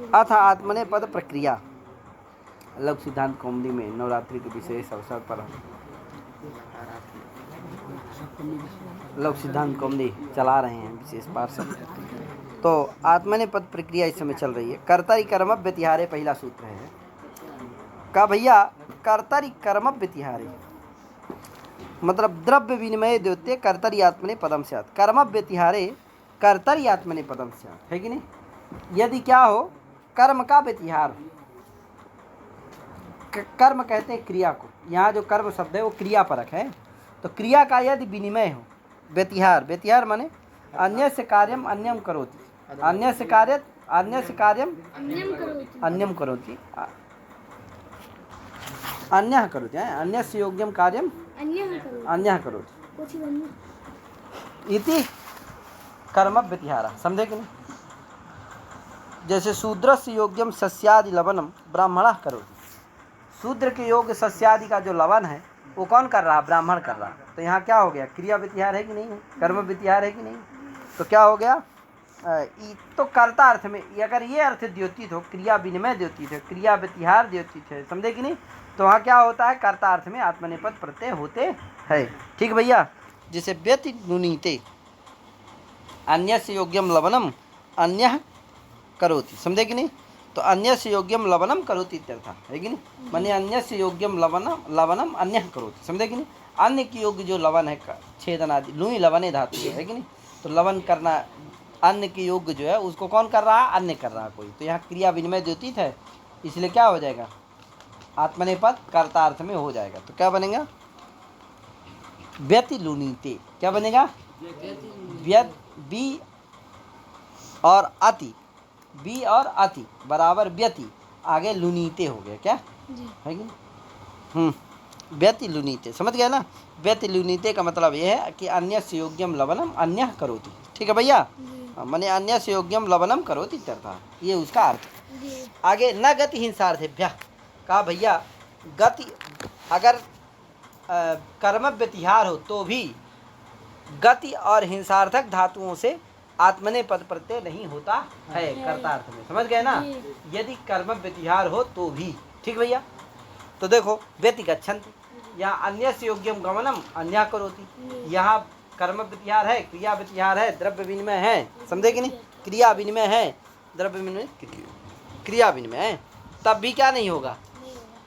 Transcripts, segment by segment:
अथ आत्मनेपद प्रक्रिया। लघु सिद्धांत कौमुदी में नवरात्रि के विशेष अवसर पर लघु सिद्धांत कौमुदी चला रहे हैं विशेष पार्षद। तो आत्मनेपद प्रक्रिया इस समय चल रही है। कर्तरि कर्म व्यतिहारे पहला सूत्र है का भैया। कर्तरि कर्म व्यतिहारे मतलब द्रव्य विनिमय द्योत्य कर्तरि आत्मने पदम स्यात्। कर्म व्यतिहारे कर्तरि आत्मने पदम स्यात्, है कि नहीं। यदि क्या हो, कर्म का व्यतिहार, कर्म कहते हैं क्रिया को, यहाँ जो कर्म शब्द है वो क्रिया परक है। तो क्रिया का यदि विनिमय हो, व्यतिहार, व्यतिहार माने अन्य से कार्यम अन्यम करोति, अन्य से कार्य अन्य से कार्यम अन्यम करोति, अन्यः करोति, अन्य से योग्यम कार्यम अन्यः करोति इति कर्म व्यतिहार। समझे कि नहीं। जैसे शूद्रस्य योग्यम सस्यादि लवनम ब्राह्मणः करोति। शूद्र के योग्य सस्यादि का जो लवन है वो कौन कर रहा, ब्राह्मण कर रहा। तो यहाँ क्या हो गया, क्रिया व्यतिहार है कि नहीं है, कर्म व्यतिहार है कि नहीं। तो क्या हो गया, तो कर्ता अर्थ में अगर ये अर्थ द्योतित हो, क्रिया विनिमय द्योतित है, क्रिया व्यतिहार द्योतित है, समझे कि नहीं। तो वहाँ क्या होता है, कर्ता अर्थ में आत्मनेपद प्रत्यय होते हैं। ठीक भैया। जैसे व्यति नुनीते अन्यस्य योग्यम लवनम अन्यः करोति, समझे कि नहीं। तो अन्यस्य योग्यम लवनम करोति इत्यर्थ है कि नहीं। माने अन्यस्य योग्यम लवनम अन्यः करोति, समझे कि नहीं। अन्य की योग्य जो लवन है, छेदन आदि, लुई लवने धातु है कि नहीं। तो लवन करना अन्य की योग्य जो है उसको कौन कर रहा है, अन्य कर रहा है कोई। तो यहाँ क्रिया विनिमय द्योतित है, इसलिए क्या हो जाएगा, आत्मनेपद कर्तार्थ में हो जाएगा। तो क्या बनेगा, व्यति लुनीते। क्या बनेगा, बी और अति, बी और अति बराबर व्यति, आगे लुनीते हो गया। क्या है कि व्यति लुनीते, समझ गया ना। व्यति लुनीते का मतलब यह है कि अन्य से योग्यम लवनम अन्यः करोति। ठीक है भैया। माने अन्य से योग्यम लवनम करोति इत्यर्थ, ये उसका अर्थ। आगे न गति हिंसार्थेभ्यः कहा भैया। गति अगर कर्म व्यतिहार हो तो भी गति और हिंसार्थक धातुओं से आत्मनेपद प्रत्यय नहीं होता है कर्तार्थ में, समझ गए ना। यदि कर्म व्यतिहार हो तो भी। ठीक भैया। तो देखो व्यति गच्छन्ति, यहाँ अन्य से योग्यम गमनम अन्यः करोति। यहाँ कर्म व्यतिहार है, क्रिया व्यतिहार है, द्रव्य विनिमय है, समझे कि नहीं। क्रिया विनिमय है, द्रव्य विनिमय, क्रिया विनिमय है, तब भी क्या नहीं होगा,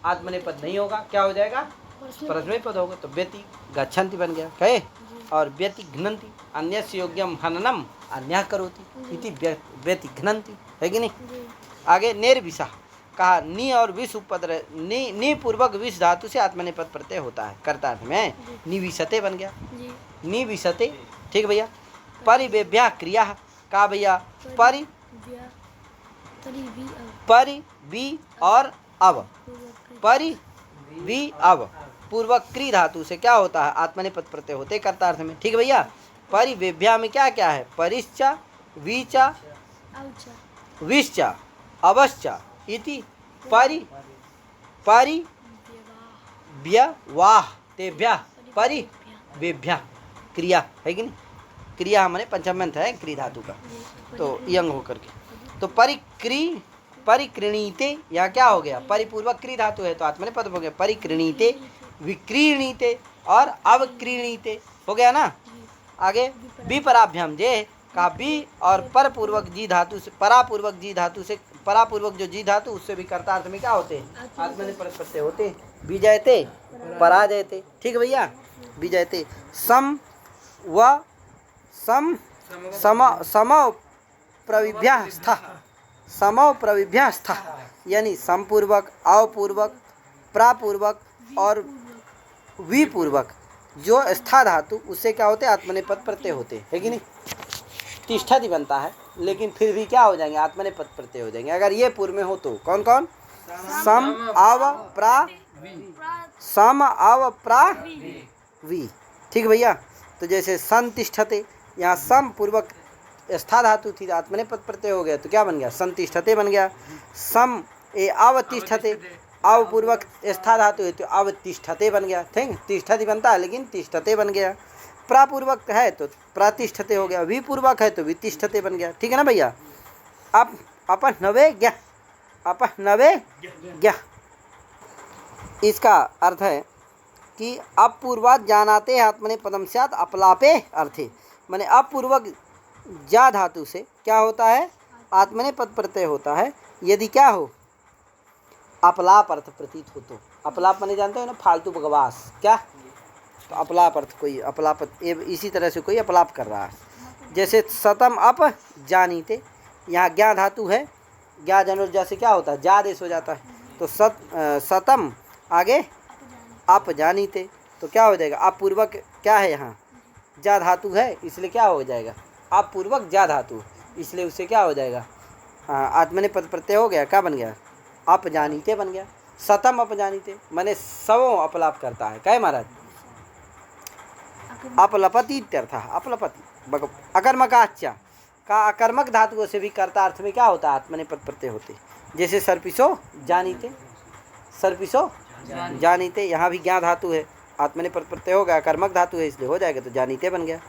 आत्मनेपद नहीं होगा। क्या हो जाएगा, परस्मैपद पद होगा। तो व्यति गच्छन्ति बन गया, कहे। और व्यति घ्नन्ति, अन्य से योग्यम हननम अन्यः करोति इति व्यति घ्नन्ति, है कि नहीं। आगे निर्विषः कहा, नि और विष उपपद, नि पूर्वक विष धातु से आत्मनेपद प्रत्यय होता है कर्तार्थ में। निविशते बन गया, निविशते। ठीक भैया। परिवेभ्यः क्रिया कहा भैया, परि भी और अव, परि भी अव पूर्वक क्री धातु से क्या होता है, आत्मनेपद प्रत्यय होते कर्तार्थ में। ठीक भैया। परिवेभ्या में क्या क्या है, परिश्चा वीचा विश्चा अवश्चा इति परि व्यवाह तेभ्यः परिवेभ्यः क्रिया, है कि नहीं। क्रिया हमारे पंचम्यंत है क्री धातु का, तो यंग होकर के। तो परिकृणीते, यहाँ क्या हो गया, परिपूर्वक क्री धातु है तो आत्मनेपद हो गया। परिकृणीते, विक्रीणीते और अवक्रीणीते हो गया ना। आगे विपराभ्याम जे का बी और परपूर्वक जी धातु से, परापूर्वक जी धातु से, परापूर्वक जो जी धातु उससे भी कर्तार्थ में क्या होते हैं, आत्मनेपद प्रत्यय होते। विजयते पराजयते। ठीक भैया। विजयते सम व समौ प्रविभ्यः स्थः, समौ प्रविभ्यः स्थः यानी समपूर्वक, अवपूर्वक, प्रापूर्वक और विपूर्वक जो स्था धातु उससे क्या होते, आत्मनेपद प्रत्यय होते, है कि नहीं। तिष्ठति बनता है लेकिन फिर भी क्या हो जाएंगे, आत्मनेपद प्रत्यय हो जाएंगे। अगर ये पूर्व में हो तो कौन कौन, सम अव प्रा वी। ठीक भैया। तो जैसे संतिष्ठते, यहाँ सम पूर्वक स्था धातु थी, आत्मनेपद प्रत्यय हो गया तो क्या बन गया, संतिष्ठते बन गया। सम ए अवतिष्ठते, अवपूर्वक स्था धातु है तो अवतिष्ठते बन गया। ठीक, तिष्ठति बनता है लेकिन तिष्ठते बन गया। प्रापूर्वक है तो प्रतिष्ठते हो गया, विपूर्वक है तो वितिष्ठते बन गया। ठीक है ना भैया। अब अपन नवे ज्ञ अपनवे ज्ञ। इसका अर्थ है कि अपूर्वात जानाते आत्मने पदम स्यात् अपलापे अर्थे, माने अपूर्वक जा धातु से क्या होता है, आत्मने पद प्रत्यय होता है यदि क्या हो, अपलाप अर्थ प्रतीत हो तो। अपलाप माने जानते हो ना, फालतू बकवास, क्या, तो अपलाप अर्थ कोई अपलाप, इसी तरह से कोई अपलाप कर रहा है। जैसे सतम अप जानीते, यहाँ ज्ञा धातु है, ज्ञा जनोर्जा से क्या होता है, जा देश हो जाता है, तो सतम आगे आप जानीते, तो क्या हो जाएगा, आप पूर्वक क्या है, यहाँ जा धातु है इसलिए क्या हो जाएगा, आप पूर्वक जा धातु, इसलिए उससे क्या हो जाएगा, आत्मने पद प्रत्यय हो गया, क्या बन गया, आप जानीते बन गया। सतम अप जानीते माने सवों अपलाप करता है, क्या है महाराज, अपलपति इत्यर्थ, अपलपति। अकर्मकाच्चा का अकर्मक धातुओं से भी कर्ता अर्थ में क्या होता है, आत्मने पद प्रत्यय होते, जैसे सर्पिसो जानीते, सर्पिसो जानीते, यहाँ भी ज्ञा धातु है, आत्मने पद प्रत्यय होगा, कर्मक धातु है इसलिए हो जाएगा, तो जानीते बन गया।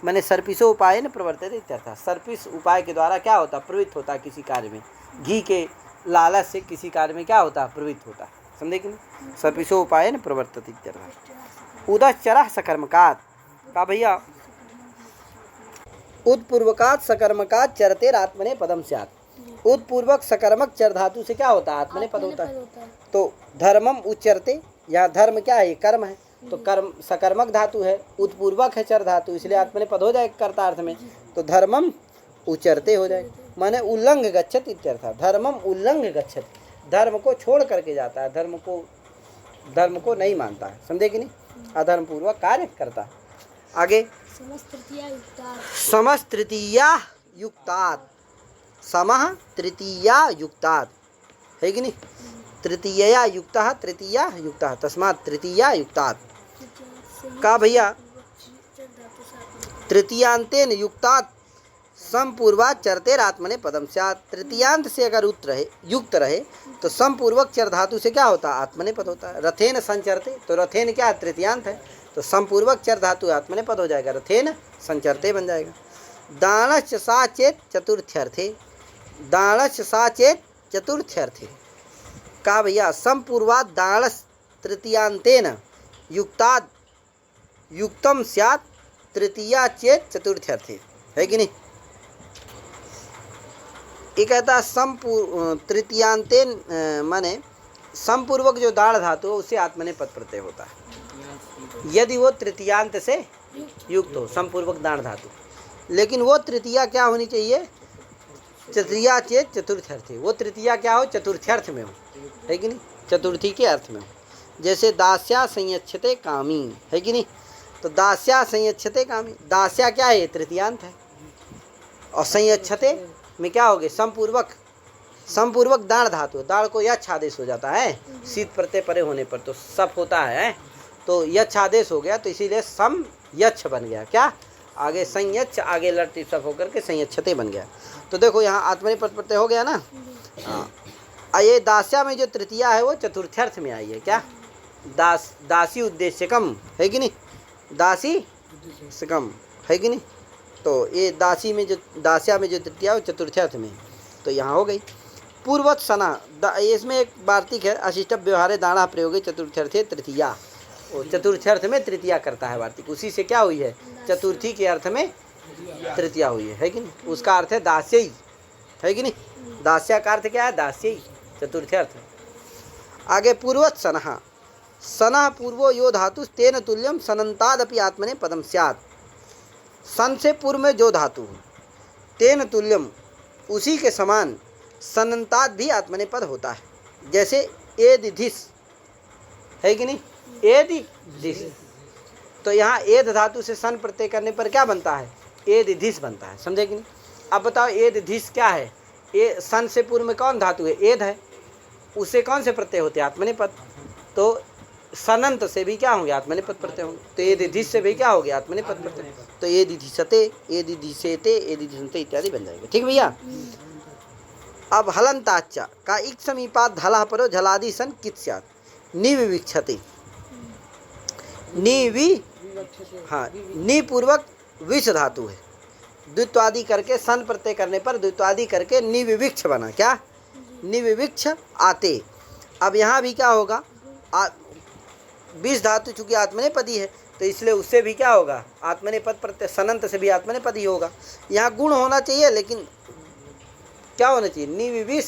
मैंने सर्पिसो उपाय न प्रवर्तित इत्यर्थ, सर्पिस उपाय के द्वारा क्या होता, प्रवृत्त होता किसी कार्य में, घी के लालच से किसी कार्य में क्या होता, प्रवृत्त होता, समझे कि नहीं, सर्पिसो उपाय न प्रवर्तित इत्यर्थ। उदश्चरः सकर्मकात्, का भैया उत्पूर्वकात् सकर्मकात् चरतेर आत्मने पदम स्यात्, उत्पूर्वक सकर्मक चर धातु से क्या होता है, आत्मने पद होता है। तो धर्मम उच्चरते, यहाँ धर्म क्या है, कर्म है, तो कर्म सकर्मक धातु है, उत्पूर्वक है चर धातु, इसलिए आत्मने पद हो जाएगा कर्तार्थ में, तो धर्मम उच्चरते हो जाएगा, माने उल्लंघ गच्छत इत्यर्थ, धर्मम उल्लंघ गच्छत, धर्म को छोड़ करके जाता है, धर्म को नहीं मानता है, समझे कि नहीं, अधर्म पूर्वक कार्य करता है। आगे समस्त तृतीया युक्तात्, समः तृतीया युक्तात्, है कि नहीं, तृतीया युक्तः तृतीया युक्तः, तस्मात् तृतीया युक्तात्, का भैया तृतीयांतेन युक्तात् समपूर्वात् चरतेर आत्मने पदम स्यात्, तृतीयांत से अगर युक्त रहे तो समपूर्वक चर धातु से क्या होता है, आत्मने पद होता है। रथेन संचरते, तो रथेन क्या है, तृतीयांत है, तो समपूर्वक चर धातु आत्मने पद हो जाएगा, रथेन संचरते बन जाएगा। दानश्च सा चेत चतुर्थ्यर्थे, दानश्च सा चेत चतुर्थ्यर्थे, का भैया समपूर्वात् दानस् तृतीयांतेन युक्तात् युक्तम स्यात् तृतीया चेत चतुर्थ्यर्थे, है कि नहीं। ये कहता तृतीयांतेन माने समपूर्वक जो दाढ़ धातु है उससे आत्मने पद प्रत्यय होता है, यदि वो तृतीयांत से युक्त हो, समपूर्वक दाढ़ धातु, लेकिन वो तृतीया क्या होनी चाहिए, तृतीया चेत चतुर्थ्यर्थे, वो तृतीया क्या हो, चतुर्थ्यर्थ में हो, है कि नहीं, चतुर्थी के अर्थ में हो। जैसे दास्या संयच्छते कामी, है कि नहीं, तो दास्या संयच्छते कामी, दास्या क्या है, तृतीयांत है, और संयच्छते में क्या हो गए, समपूर्वक दाढ़ धातु, दाढ़ को यच्छ आदेश हो जाता है, शीत प्रत्यय परे होने पर तो सप होता है, तो यच्छ आदेश हो गया, तो इसीलिए सम यच्छ बन गया, क्या आगे संयच्छ, आगे लट सप होकर के संयच्छते बन गया। तो देखो यहाँ आत्मने पद प्रत्यय हो गया ना, हाँ, ये दास्या में जो तृतीया है वो चतुर्थ्यर्थ में आई है, क्या दासी उद्देश्य कम, है कि नहीं, दासी से कम, है कि नहीं, तो ये दासी में जो दास्या में जो तृतीया है वो चतुर्थ्यर्थ में, तो यहाँ हो गई। पूर्वत सना, इसमें एक वार्तिक है, अशिष्ट व्यवहारे दाना प्रयोगे चतुर्थ्यर्थे तृतीया, वो चतुर्थ्यर्थ में तृतीया करता है वार्तिक, उसी से क्या हुई है, चतुर्थी के अर्थ में तृतीया हुई है कि नहीं, उसका अर्थ है दास्यई, है कि नहीं, दास्या का अर्थ क्या है, दास्यई, चतुर्थ्यर्थ। आगे पूर्वत सनः, सनः पूर्वो यो धातु तेन तुल्यम सनंतादपि आत्मने पदम स्यात्, सन से पूर्व में जो धातु हो, तेन तुल्यम उसी के समान, सनंताद भी आत्मने पद होता है, जैसे एदिधिस, है कि नहीं, एदिधिस, तो यहाँ एद धातु से सन प्रत्यय करने पर क्या बनता है, एदिधिस बनता है, समझे कि नहीं। अब बताओ एदिधिस क्या है, ए सन से पूर्व में कौन धातु है, एद है, उससे कौन से प्रत्यय होते हैं, आत्मने पद, तो सनंत से भी क्या होंगे, आत्मने पद प्रत्यय होंगे, तो एदिधिस से भी क्या हो गया, आत्मने पद प्रत्यय, तो एदिधिसते, एदिधिसेते, एदिधिसन्ते इत्यादि बन जाएगा, ठीक भैया। अब हलंताच्चा का इक समीपात धला परो झलादि सन कित स्यात्, निविविक्षते, हाँ निपूर्वक विष धातु है, द्वित्वादि करके सन प्रत्यय करने पर द्वित्वादि करके निविविक्ष बना, क्या निविविक्ष आते। अब यहाँ भी क्या होगा, विष धातु चूंकि आत्मनेपदी है तो इसलिए उससे भी क्या होगा, आत्मनेपद प्रत्यय, सनंत से भी आत्मनेपदी होगा। यहाँ गुण होना चाहिए, लेकिन क्या होना चाहिए, निविविष,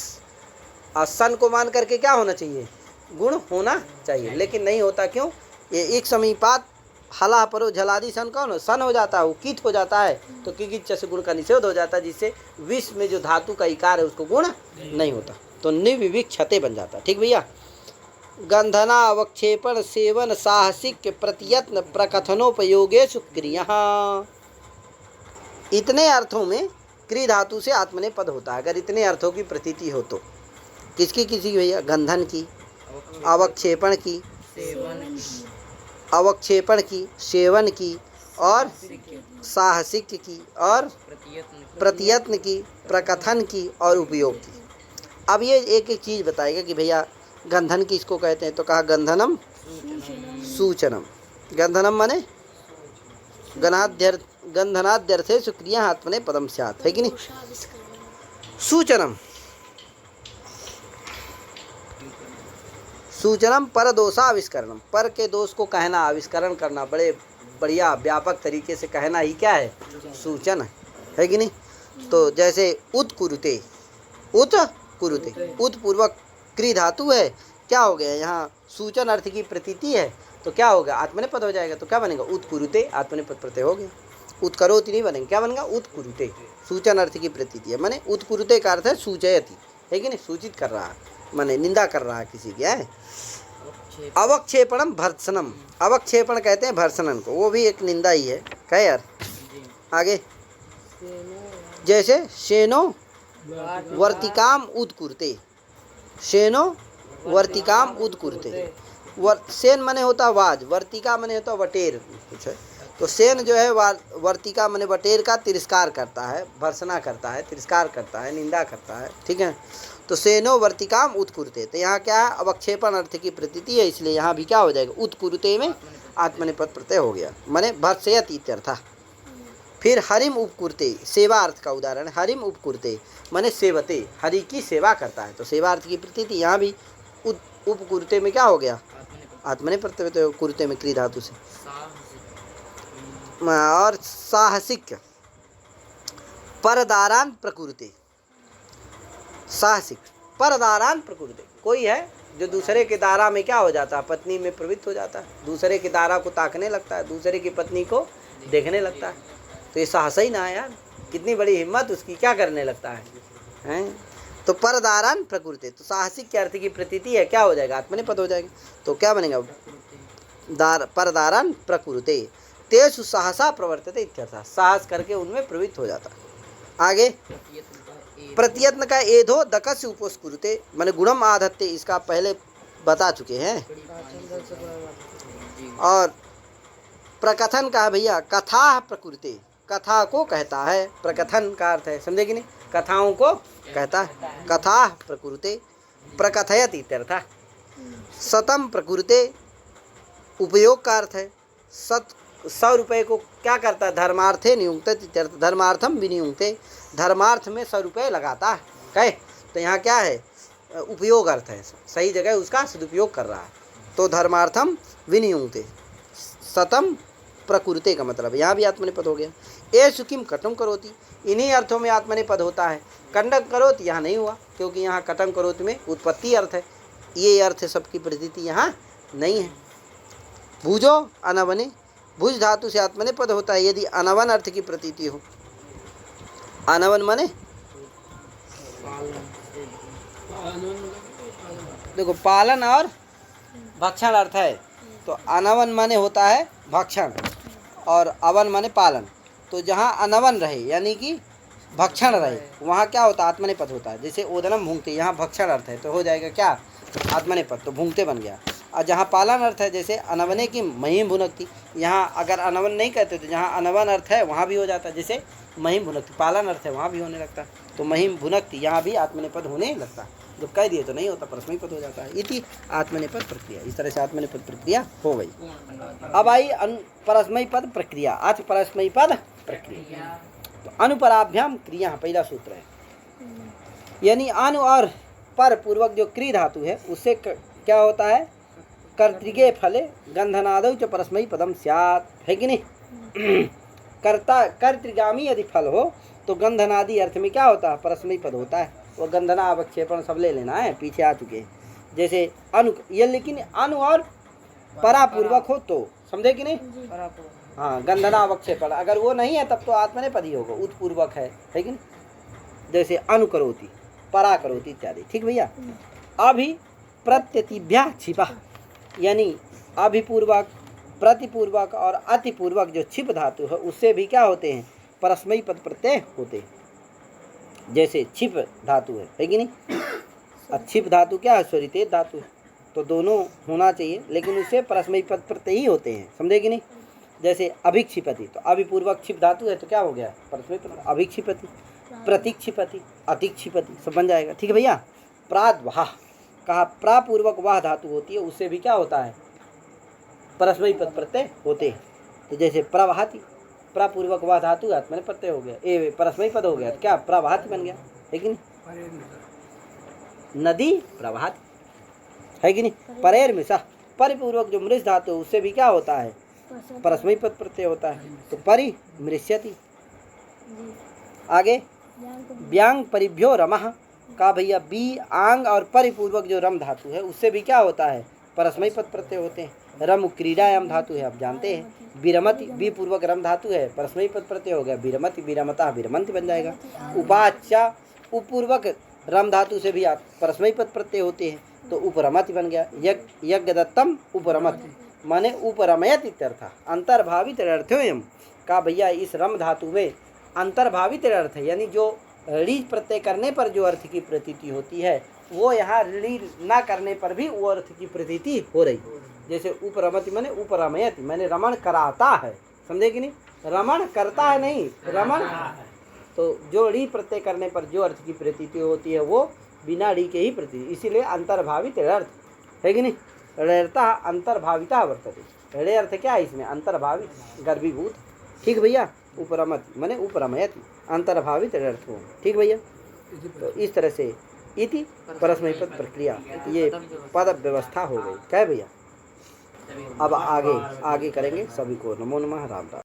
और सन को मान करके क्या होना चाहिए, गुण होना चाहिए, लेकिन नहीं होता। क्यों, ये एक समीपात हला परो झलादि सन कौन हो, सन हो जाता है, वो कीट हो जाता है, तो किकिच से गुण का निषेध हो जाता है, जिससे विष में जो धातु का इकार है उसको गुण नहीं होता, तो निविविक्षते बन जाता है। ठीक भैया। गंधना अवक्षेपण सेवन साहसिक प्रतियत्न प्रकथनोपयोगेषु क्रिया, इतने अर्थों में क्री धातु से आत्मनेपद होता है। अगर इतने अर्थों की प्रतीति हो तो किसकी किसी भैया, गंधन की, अवक्षेपण की, अवक्षेपण की, सेवन की, और साहसिक की, और प्रतियत्न की, प्रकथन की, और उपयोग की। अब ये एक एक चीज़ बताएगा कि भैया गंधन किसको कहते हैं, तो कहा गंधनम सूचनम। गंधनम माने गंधनाद्यर्थे सुक्रिया आत्मने पदम स्यात्, है कि नहीं। सूचनम, सूचनम पर दोषाविष्करणम, पर के दोष को कहना, आविष्करण करना, बड़े बढ़िया व्यापक तरीके से कहना ही क्या है, सूचन है कि नहीं। तो जैसे उत्कुरुते, उत्कुरुते, उत्पूर्वक क्री धातु है, क्या हो गया यहाँ, सूचन अर्थ की प्रतीति है, तो क्या होगा, आत्मनेपद हो जाएगा, तो क्या बनेगा, उत्कुरुते, आत्मनेपद प्रत्यय हो गया। उत्करोति नहीं बनेगा, क्या बनेगा, उत्कुरुते, सूचन अर्थ की प्रतीति है, माने उत्कुरुते का अर्थ है सूचयति, है कि नहीं, सूचित कर रहा है, माने निंदा कर रहा है किसी की है। अवक्षेपणम भर्त्सनम, अवक्षेपण कहते हैं भर्त्सनन को, वो भी एक निंदा ही है, कह यार आगे। जैसे शेनो वर्तिकाम उत्कुरते, शेनो वर्तिकाम उत्कुरते, सेन मने होता वाज, वर्तिका मने होता वटेर कुछ है, तो सेन जो है वर्तिका मने वटेर का तिरस्कार करता है, भर्सना करता है, तिरस्कार करता है, निंदा करता है, ठीक है। तो सेनो वर्तिकाम उत्कुरते, तो यहाँ क्या है, अवक्षेपण अर्थ की प्रतीति है, इसलिए यहाँ भी क्या हो जाएगा, उत्कुरते में आत्मनेपद प्रत्यय हो गया, माने भर्सयति इत्यर्थ। फिर हरिम उपकुरते, सेवा अर्थ का उदाहरण, हरिम उपकुरते माने सेवते, हरि की सेवा करता है, तो सेवा अर्थ की प्रतीति यहाँ भी उपकुरते में क्या हो गया, आत्मनेपद प्रत्यय, कुरते में क्री धातु से। और साहसिक, परदारान प्रकुरते, साहसिक परदारान प्रकुरते, कोई है जो दूसरे के दारा में क्या हो जाता है, पत्नी में प्रवृत्त हो जाता है, दूसरे के दारा को ताकने लगता है, दूसरे की पत्नी को देखने लगता है, तो ये साहस ही ना है यार, कितनी बड़ी हिम्मत उसकी, क्या करने लगता है, हैं? तो परदारान प्रकुरते, तो साहसिक के अर्थ की प्रतीति है, क्या हो जाएगा, आत्मनेपद हो जाएगा, तो क्या बनेगा, परदारान प्रकुरते, तेषु साहसा प्रवर्तते इत्यर्थः, साहस करके उनमें प्रवृत्त हो जाता है। आगे प्रत्यत्न का एधो दकस्य उपस्कुरुते माने गुणम आधत्ते, इसका पहले बता चुके हैं। और प्रकथन का भैया कथा प्रकुरते, कथा को कहता है, प्रकथन का अर्थ है, समझे कि नहीं, कथाओं को कहता है, कथा प्रकुरते, प्रकथयत इत्यर्थः। सतम प्रकुरते, उपयोग का अर्थ है, 100 रुपये को क्या करता है, धर्मार्थे नियुक्त इत्यर्थ, धर्मार्थम विनियुक्ते, धर्मार्थ में 100 रुपये लगाता है, कहे तो यहाँ क्या है, उपयोग अर्थ है, सही जगह उसका सदुपयोग कर रहा है, तो धर्मार्थम विनियुक्ते, सतम प्रकुरते का मतलब यहाँ भी आत्मनेपद हो गया। ए सुखिम कटम करोति, इन्हीं अर्थों में आत्मनेपद होता है, कंडक करोति यहाँ नहीं हुआ, क्योंकि यहाँ कटम करोति में उत्पत्ति अर्थ है, ये अर्थ सबकी प्रतीति यहाँ नहीं है। भुजो अनवने, भुज धातु से आत्मनेपद होता है यदि अनवन अर्थ की प्रतीति हो। अनवन माने देखो पालन और भक्षण अर्थ है, तो अनवन माने होता है भक्षण और अवन माने पालन, तो जहाँ अनवन रहे यानी कि भक्षण रहे वहाँ क्या होता है, आत्मनेपद होता है। जैसे ओदनम भूंगते, यहाँ भक्षण अर्थ है तो हो जाएगा क्या, आत्मनेपद, तो भूंगते बन गया। और जहाँ पालन अर्थ है जैसे अनवने की महिम भुनकती, यहाँ अगर अनवन नहीं कहते तो जहाँ अनवन अर्थ है वहाँ भी हो जाता है, जैसे महिम भुनकती पालन अर्थ है वहाँ भी होने लगता है, तो महिम भुनकती यहाँ भी आत्मनेपद होने लगता है, जब कह दिए तो नहीं होता, परस्मयी पद हो जाता है। इति आत्मनेपद प्रक्रिया, इस तरह से आत्मनेपद प्रक्रिया हो गई। अब आई परस्मयी पद प्रक्रिया। आज परस्मयी पद प्रक्रिया, तो अनुपराभ्याम क्रिया पहला सूत्र है, यानी अनु और पर पूर्वक जो क्री धातु है उससे क्या होता है, कर्तृगे फले गंधनादौ च परस्मै पदम स्यात्, है कि नहीं। कर्ता कर्तृगामी यदि फल हो तो गंधनादि अर्थ में क्या होता है, परस्मै पद होता है। वो गंधना अवक्षेपण सब ले लेना है, पीछे आ चुके हैं। जैसे अनु, ये लेकिन अनु और परापूर्वक हो तो, समझे कि नहीं। हाँ, गंधना अवक्षेपण अगर वो नहीं है तब तो आत्मनेपदी होगा, उत्पूर्वक है कि नहीं। जैसे अनु करोति, परा करोति इत्यादि, ठीक भैया। अभि प्रत्यतिभ्या छिपा, यानी अभिपूर्वक, प्रतिपूर्वक और अतिपूर्वक जो छिप धातु है उससे भी क्या होते हैं, परस्मै पद प्रत्यय होते हैं। जैसे छिप धातु है कि नहीं। छिप धातु क्या है, स्वरिते धातु है, तो दोनों होना चाहिए, लेकिन उससे परस्मै पद प्रत्यय ही होते हैं, समझे कि नहीं। जैसे अभिक्षिपति, तो अभिपूर्वक छिप धातु है तो क्या हो गया, परस्मै पद। अभिक्षिपति, प्रतीक्षिपति, अतिक्षिपति, सब बन जाएगा, ठीक है भैया। प्राद्वाह कहा, प्रापूर्वक वाह धातु होती है उससे भी क्या होता है, परस्मै पद प्रत्यय होते हैं। तो जैसे प्रवाहति, प्रापूर्वक वाह धातु आत्मने प्रत्यय हो गया, ए परस्मै पद हो गया, तो क्या प्रवाहति बन गया, है कि नहीं। नदी प्रवाहति, है कि नहीं। परेर मिशा, परिपूर्वक जो मृष धातु उससे भी क्या होता है, परस्मै पद प्रत्यय होता है, तो परि मृष्यति। आगे व्यांग परिभ्यो रमः, का भैया बी आंग और परिपूर्वक जो रम धातु है उससे भी क्या होता है, परस्मै पद प्रत्यय होते हैं। रम क्रीडायाम धातु है, आप जानते हैं। विरमति, बी पूर्वक रम धातु है, परस्मै पद प्रत्यय हो गया, विरमति, विरमता, विरमंति बन जाएगा। उपाच्या, उपूर्वक रम धातु से भी परस्मै पद प्रत्यय होते हैं, तो उपरमति बन गया। यज्ञ दत्तम उपरमत, माने उपरमयत इत्यर्थ, अंतर्भावित अर्थोयम। का भैया इस रम धातु में अंतर्भावित अर्थ है, यानी जो ऋ प्रत्यय करने पर जो अर्थ की प्रतीति होती है वो यहाँ ऋ ना करने पर भी वो अर्थ की प्रतीति हो रही। जैसे उपरमति माने उपरमयति, माने रमण कराता है, समझे कि नहीं। रमण करता है नहीं, रमण, तो जो ऋ प्रत्यय करने पर जो अर्थ की प्रतीति होती है वो बिना ऋ के ही प्रतीति, इसीलिए अंतर्भावित अर्थ, है कि नहीं। ऋता अंतर्भाविता वर्तते, ऋ अर्थ क्या है इसमें, अंतर्भावित, गर्भीभूत, ठीक भैया। उपरमति माने उपरमयति, अंतर्भावित अर्थ हो, ठीक भैया। तो इस तरह से इति परस्मै पद प्रक्रिया, ये पद व्यवस्था हो गई, क्या है भैया। अब आगे करेंगे। सभी को नमो नमः, राम राम।